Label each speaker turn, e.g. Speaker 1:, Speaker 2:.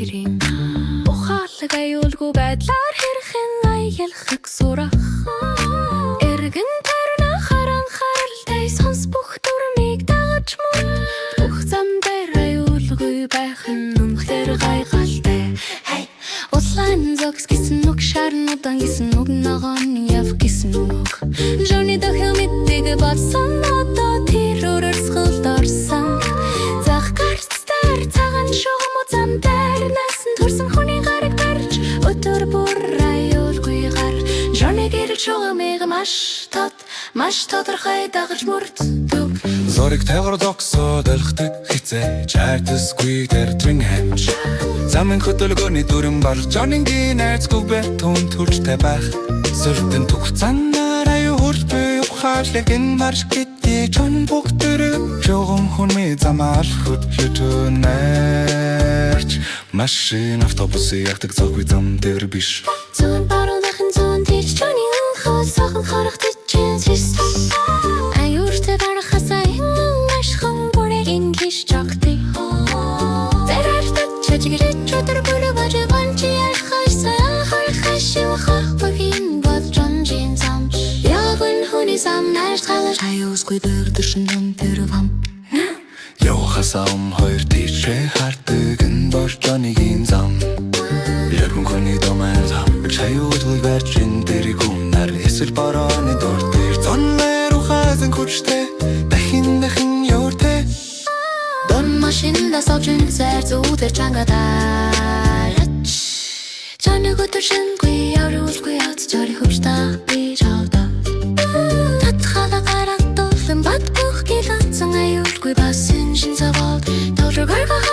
Speaker 1: гэрийн ухаалаг аюулгүй байдлаар хэрхэн аялахыг сурах эргэн тарна харан харалтай сонс бүх дүрмийг дагаж мөн бүх зам дээр аюулгүй байх нь үнэхээр гайхалтай Улаан зогс гэсэн үг шарнудан гэсэн үг ногоон яв гэсэн үг Johnny дахин мэддэг болсон одоо тэр өрсгөлд орсон зах гарцтай цагаан шугам зам дээр насан төрсөн хүний гараг барьж өдөр бүр аюулгүй гар Johnny гэрэл шугамыг маш тодорхой дагаж мөрддөг
Speaker 2: Зориг тавар доксоод олхдаг хизээж артисгүй тэр трин хэмж Замын хөдөлгөөний дүрэн бар Johnny-гийн найзгүй бэтүүн төржтэй байх Сүрдэн тухцанаар аюу хурдгүй ухаалгын марш гэдэг Johnny бүгдэрэг шугам хүнми замаар хөдлөжөнэрч Машин автобусы ягдаг зоггүй зам дээр биш
Speaker 1: Зүүн баруунахын зүүн тийч Johnny өнхөө сахан харах тийчэн систем Аюуртай гарахасаа ашхан бүрийн хиш чагтыг Зэрэгтэй чажигрээ чөтөр бүрэг бажи банчи архайсаа харахашивахах бүхин бод Johnny зам Ягын хүний зам наш халаш Аюусгүй дөрдөршин зам тэрвам
Speaker 2: Явахасаа хоёр тийчээ хардаг энэ бор Johnny-гийн зам Ягын хүний домын зам Аюулгүй барьж энэ дэрэг өмнөр эсвэл борооны дор дээр Зонлэр ухаасан хүчтэй дахин ёртэй
Speaker 1: Дон машинда савчин зэр зүүдэр чангатаач Johnny өдөршингүй явруулгүй яц Johnny хөвчтэй би жавда Татхала гараад дуулан бат бүх гиланцан аюулгүй бас шин завал Тожор гаргах